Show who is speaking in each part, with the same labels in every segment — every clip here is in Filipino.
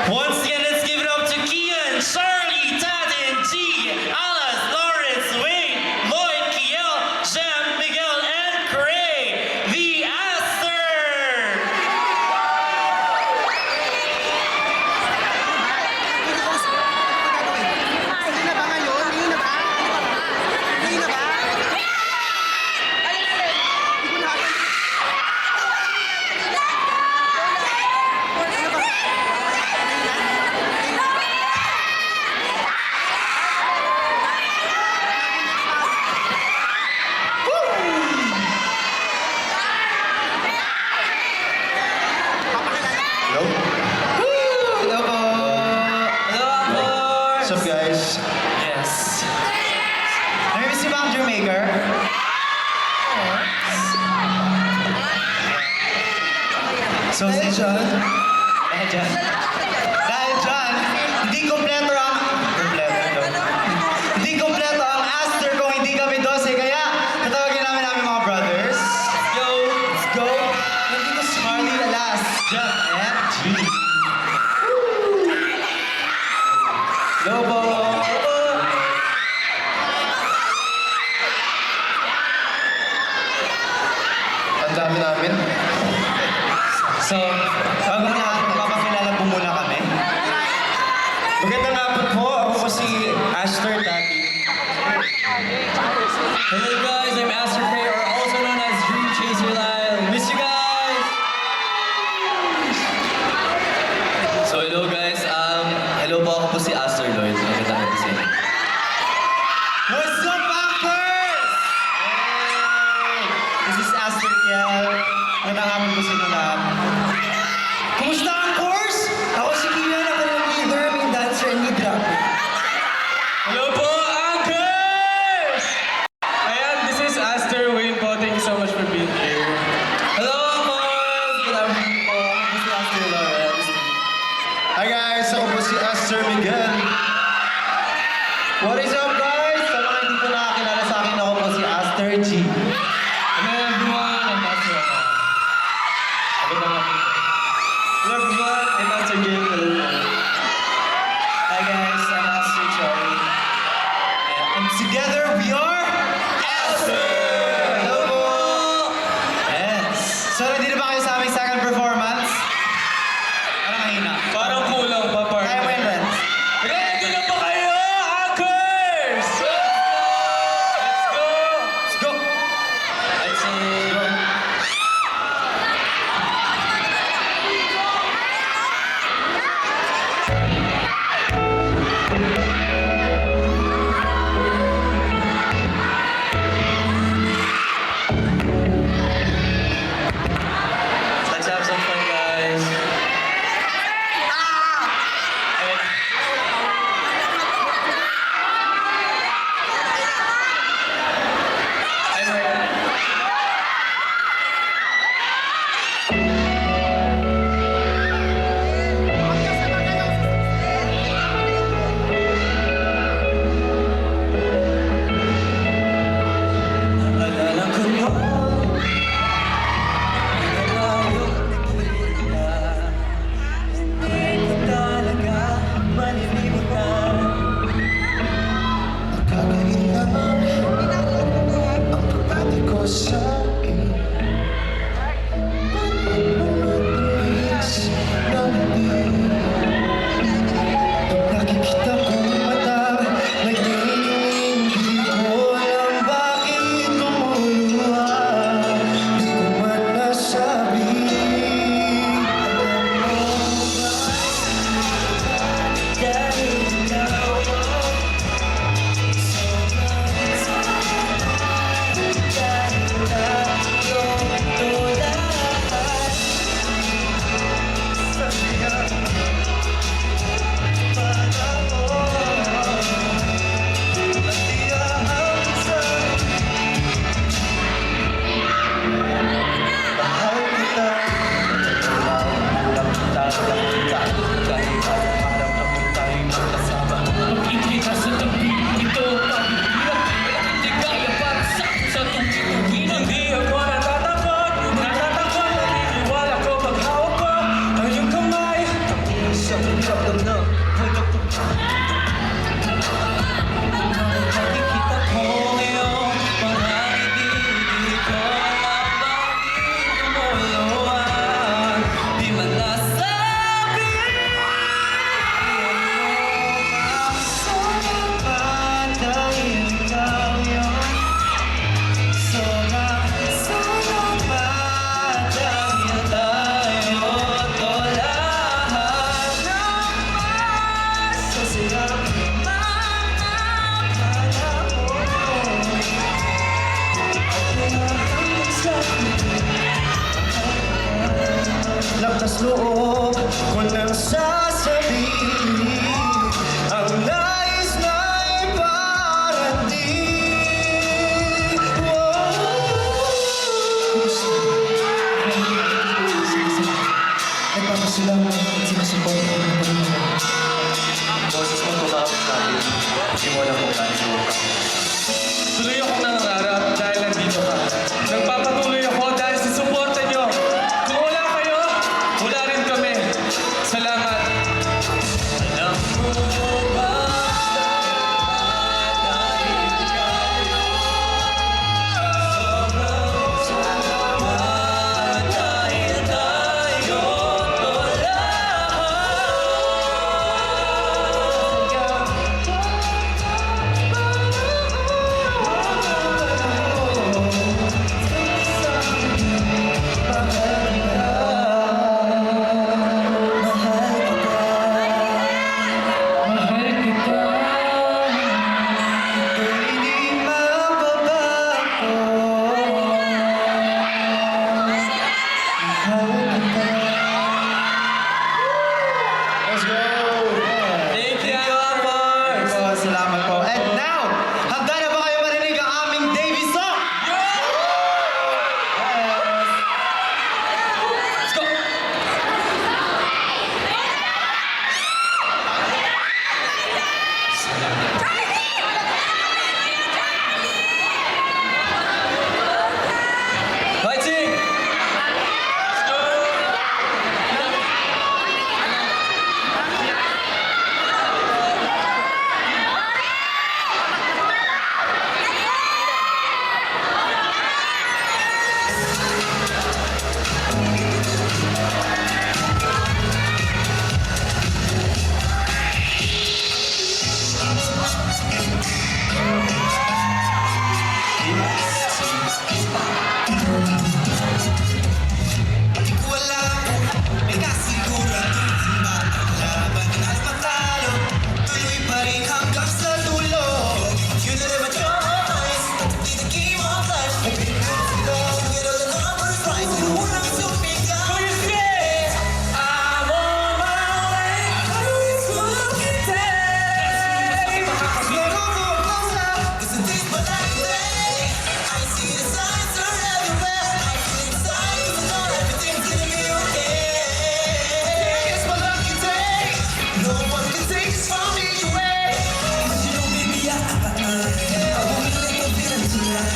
Speaker 1: Once again, let's give it up to Kian, Charlie, Tad, and G, Alice, Lawrence, Wayne, Lloyd, Kiel, Jem, Miguel, and Cray, the Aster!
Speaker 2: Hello po. What's up, guys?
Speaker 1: Yes.
Speaker 2: Namimiss niyo ba ang Jamaica? So, si John? Dahil John, hindi kompleto ang Aster kung hindi kami 12. Kaya, tatawagin namin mga brothers. Let's go! Nandito si Harley, Alas, John, and G. Hello po! Ang dami namin. So, bago na papakilala po muna kami. Magandang hapon po. Ako po si Aster Tati.
Speaker 1: Hello guys, I'm Aster Cray, or also known as Dream Chaser Lyle. Miss you guys!
Speaker 3: So hello guys, hello po, ako po si Aster Lloyd. Magandang gabi sa inyo.
Speaker 2: What's up, Pampers? Hey! This is Aster Kiel. Magandang hapon po sa inyo lahat. Kumusta ang course? Ako si Kian, ako ng leader, main dancer, and lead rapper.
Speaker 1: Hello po, Anchors! Ayan, this is Aster Wayne po. Thank you so much for being here.
Speaker 3: Hello boys! Good afternoon po. Ako po si Aster Lawrence.
Speaker 2: Hi guys, ako po si Aster Miguel. What is up guys? Sa mga hindi ko nakakilala sa akin, ako po si Aster G.
Speaker 1: Hello everyone, I'm Aster Ana. Magandang hapon po.
Speaker 3: Hello everyone, I'm Aster Jim.
Speaker 2: Hi guys, I'm Aster Charlie. And together we are Aster! Hello po! Yes. So, ready na ba kayo sa aming second performance? Parang mahina.
Speaker 1: Parang kulang pa,
Speaker 2: Kaya mo
Speaker 1: partner.
Speaker 2: yun, Renz?
Speaker 1: Ready na ba kayo, Anchors?
Speaker 4: mo na kung gaano ka. Tuloy akong nangangarap dahil nandito ka. Nagpapatuloy ako dahil sa suporta niyo. Kung wala kayo, wala rin kami. Salamat.
Speaker 3: Alam mo ba dahil tayo wala.
Speaker 2: Hindi mababago. Let's go!
Speaker 3: Thank you, Amars!
Speaker 2: Po, salamat po. And now, handa na ba kayo marinig ang aming Davey song? Yes!
Speaker 4: Let's go!
Speaker 3: Fighting!
Speaker 5: Wala akong may kasiguraduhin ba ang laban at matalo. Tuloy pa rin hanggang sa dulo. You know that my choice, be the game of life. Get all the numbers right, and walang sumigaw. I'm on my way. It's looking day. Never go closer. It's a deep but like day. I see the signs are everywhere. I feel inside 'cause I know everything's gonna be okay. It's my lucky day. No one can take this from me away. 'Cause you know, baby, I won't let you feel it tonight.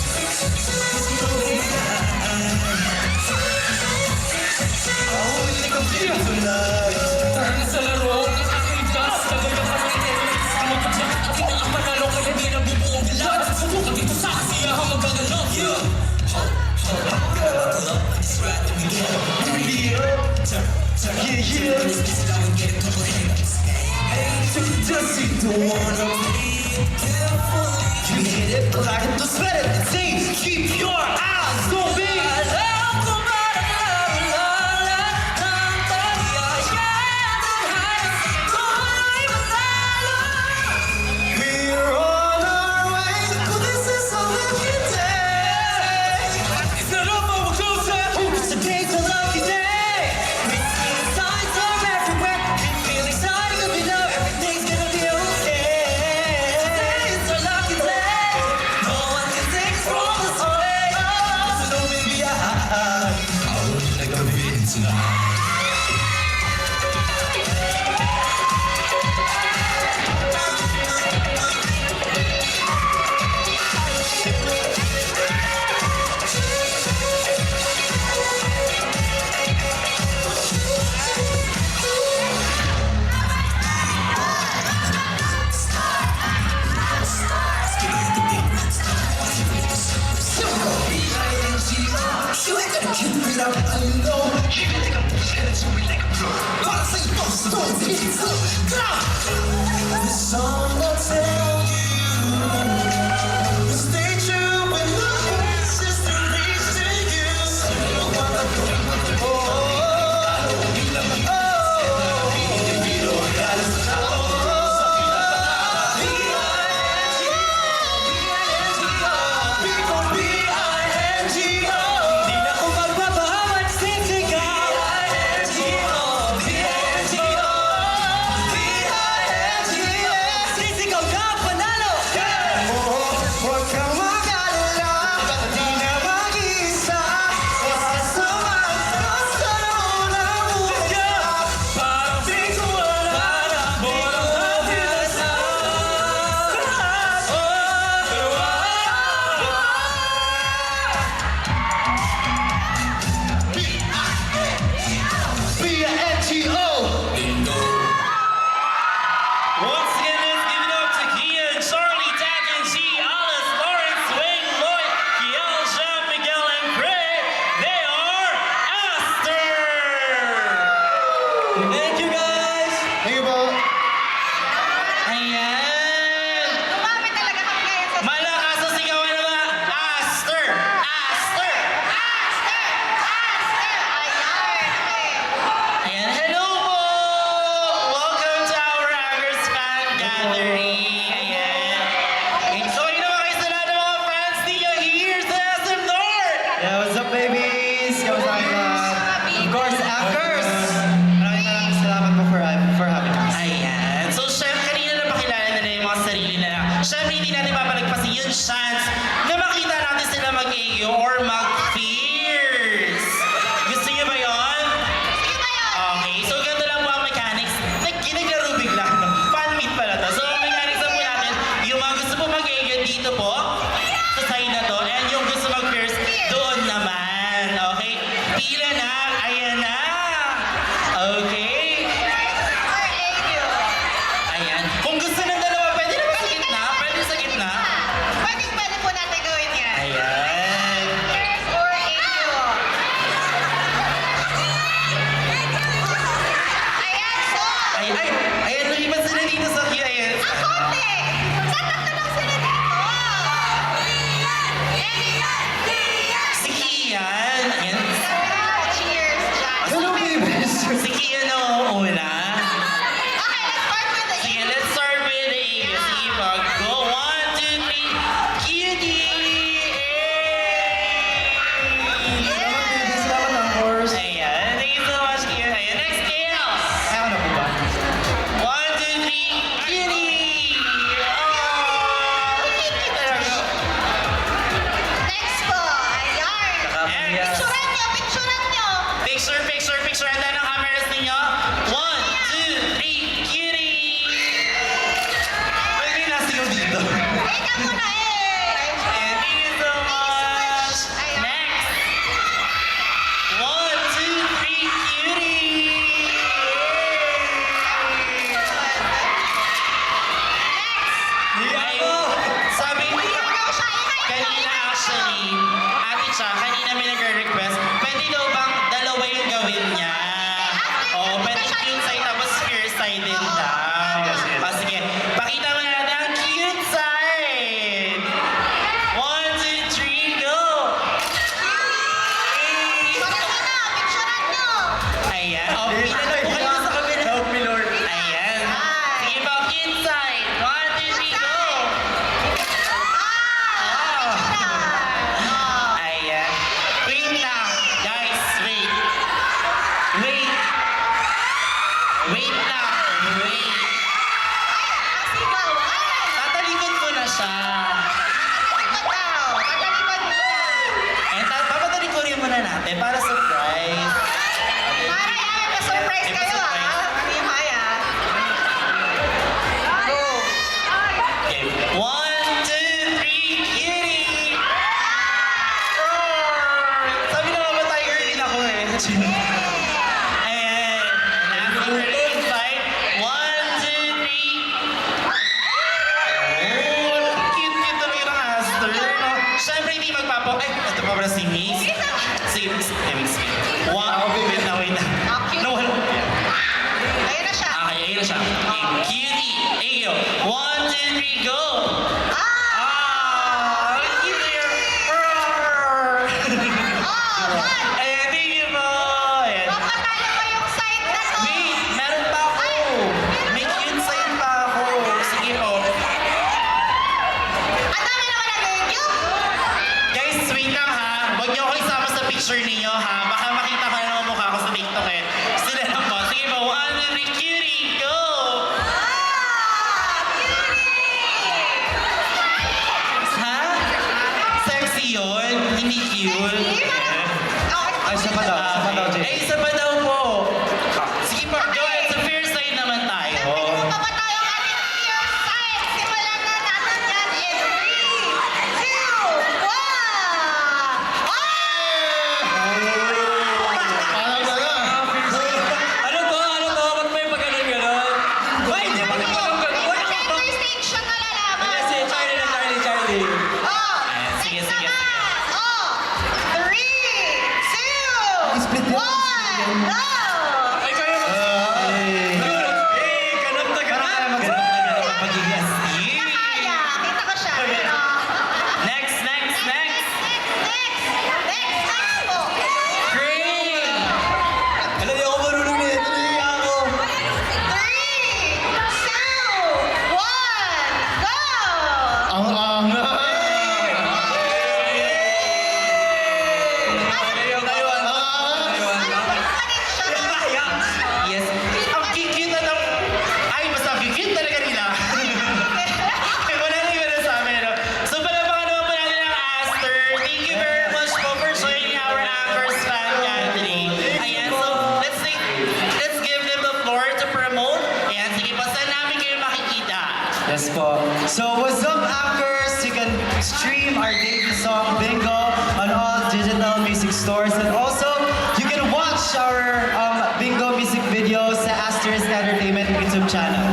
Speaker 5: 'Cause you know, baby, I won't let you feel it tonight.
Speaker 4: Tara sa laro ng aking gas. Gagawin ka sa akin. Ano pa siya? Akin na ang panalo kaya hindi nabubuong lahat. Subukan dito sa kasiyahan magagalaw.
Speaker 2: Keep your eyes on me.
Speaker 5: We're on our way. 'Cause this is a lucky day.
Speaker 4: It's not over, we're closer.
Speaker 2: Today's a lucky day.
Speaker 5: We see the signs are everywhere. We feel excited 'cause we know everything's gonna be okay. Today is a lucky day. No one can take us from us away. So know, baby, I won't let go of it tonight. You ain't gonna keep it up alone. You can take a push and it's really like a blow. Gotta say those stories, it's up. This song will tell you. Stay true when the system reaches you.
Speaker 2: Di na ko magbabawas sisigaw. Sisigaw. Thank you po.
Speaker 1: Ayan.
Speaker 6: Dumami talaga kami ngayon sa
Speaker 1: Malakas ang sigawan ng mga Aster! Aster!
Speaker 6: Aster! Ayan, okay.
Speaker 1: Ayan, hello po! Welcome to our Raggers Fan Gathering. Ayan. Enjoy naman kayo sa lahat ng mga fans niyo here sa SM North!
Speaker 2: Yeah, what's up, babies? Kamusta kayo lahat? Of course, Akers! Maraming salamat po for having us.
Speaker 1: Ayan. So, syempre, kanina na pakilala nila yung mga sarili nila. Syempre, hindi natin papalagpasin yung chance na makita natin sila mag-AO or mag-fierce. Gusto niyo ba yun?
Speaker 6: Sige ba yun?
Speaker 1: Okay, so ganito lang po ang mechanics. Naglaro bigla. Fan meet pala to. So, ang mechanics na po natin, yung mga gusto po mag-AO dito po, sa side na to, and yung gusto mag-fierce, doon naman. Okay? Pila na. Ayan na. Okay.
Speaker 6: Or AU?
Speaker 1: Ayan. Kung gusto ng dalawa, pwede naman sa gitna. Pwede sa gitna.
Speaker 6: Pwede po natin gawin yan.
Speaker 1: Ayan.
Speaker 6: Cheers or AU? Ayan, so.
Speaker 1: Ayan, lumipat sila dito sa queue. Ayan.
Speaker 6: Ang konti! Saan lang sila dito?
Speaker 1: Si Kian. Ayan.
Speaker 6: Cheers, Jack.
Speaker 2: Hello, babies!
Speaker 1: Si Kian ang una.
Speaker 6: Okay, let's start with the
Speaker 1: Sige, let's start with the A. Sige po. Go. 1, 2, 3. Cutie!
Speaker 2: Salamat, babies. Salamat, Akers.
Speaker 1: Ayan. Thank you so much, Kian. Ayan. Next, Kale.
Speaker 2: Ayaw na po ba?
Speaker 1: 1, 2, 3. Cutie! Oh!
Speaker 6: Next po. Ayan. Picturean nyo.
Speaker 1: Picture. Handa ng cameras ninyo. 1, 2, 3, cutie! Pwede may nasigaw dito.
Speaker 6: Ikaw muna eh.
Speaker 1: Ayan, thank you so much.
Speaker 6: Ayan.
Speaker 1: Next. 1, 2, 3, cutie! Ayun. Sabi
Speaker 6: Ikaw siya.
Speaker 1: kanina actually, ate siya, kanina may nagre-request, pwede daw bang dalawa yung gawin niya? Oo, pwede cute side tapos fierce side din daw. O sige, pakita mo na natin ang cute side. 1, 2, 3, go!
Speaker 6: Picturean nyo.
Speaker 1: Ayan, o, pila na po kayo sa kabila.
Speaker 2: Help me, Lord.
Speaker 1: Ayan. Sige pa, cute side. 1, 2, 3, go! Ayan. Wait lang. Guys, wait. Wait. Wait lang. Wait.
Speaker 6: Asigaw.
Speaker 1: Tatalikod ko na siya.
Speaker 6: Talikod daw. Tatalikod muna.
Speaker 1: And papatalikurin muna natin para surprise.
Speaker 6: Para yan, na-surprise
Speaker 1: May
Speaker 6: kayo
Speaker 1: pa-surprise.
Speaker 6: ah. Hindi maya. Go.
Speaker 1: Okay. 1, 2, 3, cutie! Roar! Sabi na nga ba tiger din ako eh. Ayan. Nasa inside. 1, 2, 3. Oh, cute talaga ng Aster. No? Siyempre hindi magpapo. Ay, ito pa pala si Miss. Si Miss. Wow, wait na.
Speaker 6: Okay.
Speaker 1: Nawala.
Speaker 6: Ayun na siya.
Speaker 1: Okay, ayun na siya. Okay, cutie. Ayo. 1, 2, 3, go! Ah, cute here. Roar!
Speaker 6: Oh, one.
Speaker 1: Ayan, thank you po. Ayan.
Speaker 6: Papatalo ko yung side na to.
Speaker 1: Wait, meron pa ako. May cute side pa ako. Sige po.
Speaker 6: Ang dami naman ng radio.
Speaker 1: Guys, wait lang ha. Huwag niyo ako isama sa picture ninyo ha. Baka makita ko na naman mukha ko sa TikTok eh. Sila lang po. Sige po, 1, 2, 3, cutie, go!
Speaker 6: Ah, beauty.
Speaker 2: Yes po. So what's up, anchors? You can stream our debut song Bingo on all digital music stores, and also you can watch our Bingo music videos sa Asterisk Entertainment YouTube channel.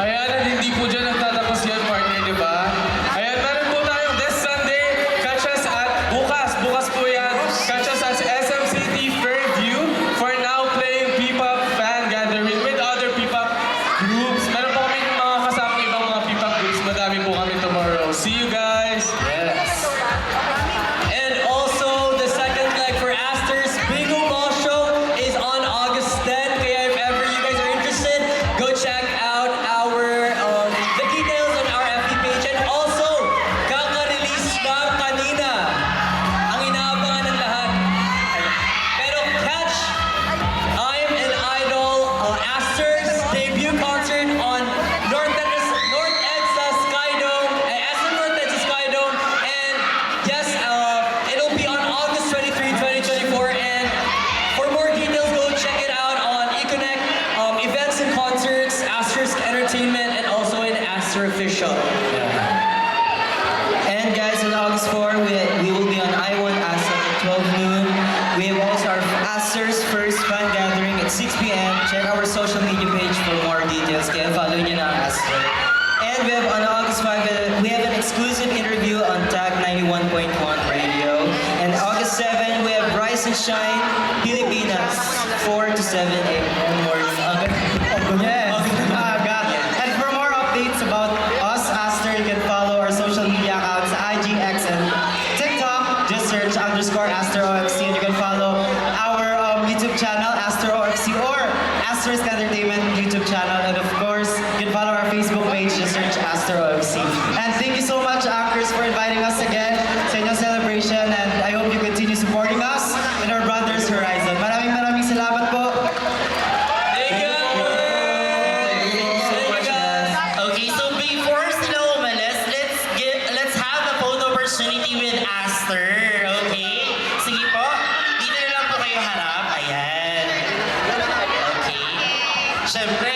Speaker 4: Ayan, at hindi po dyan nagtatapos yan, partner, di ba? Ayan, meron po tayong this Sunday, catch us at bukas po yan, catch us at SMCT Fairview for now playing P-pop fan gathering with other P-pop groups. Meron po kami mga kasama ibang mga P-pop groups, madami po kami tomorrow. See you guys!
Speaker 3: Yes. And also, the second leg for Astor's Bingo Ball Show is on August 10. Kaya if ever you guys are interested, go check out the details on our FB page. And also, kaka-release lang kanina ang inaabangan ng lahat. Pero catch I'm an Idol Astor's debut concert on North EDSA Skydome, SM North EDSA Skydome, and yes, it'll be on August 23, 2024, and for more details, go check it out on Econnect, Events and Concerts, Asterisk Entertainment, and also in Astor Official.
Speaker 2: And guys, on August 4, we will be on I-1 Astor at 12 noon. We have also our Astor's first fan gathering at 6 p.m. Check our social media page for more details. Kaya follow nyo na ang Astor. And we have on August 5, we have an exclusive interview on TAG 91.1 Radio. And August 7, we have Rise and Shine Pilipinas, 4 to 7 a.m. morning. Yes. And for more updates about us, Astor, you can follow our social media accounts, IG, X, and TikTok. Just search _Astor OFC, and you can follow our YouTube channel, Astor OFC, or Asterisk Entertainment YouTube channel. And of course, you can follow our Facebook page, just search Astor OFC. And thank you so much, anchors, for inviting us again sa inyong celebration. And I hope you continue supporting us in our Brothers Horizon. Maraming salamat po.
Speaker 3: Thank you! Thank you, guys!
Speaker 1: Okay, so before sila umalis, let's have a photo opportunity with Astor. Okay? Sige po. Dito na lang po kayo harap. Ayan. Okay. Siyempre,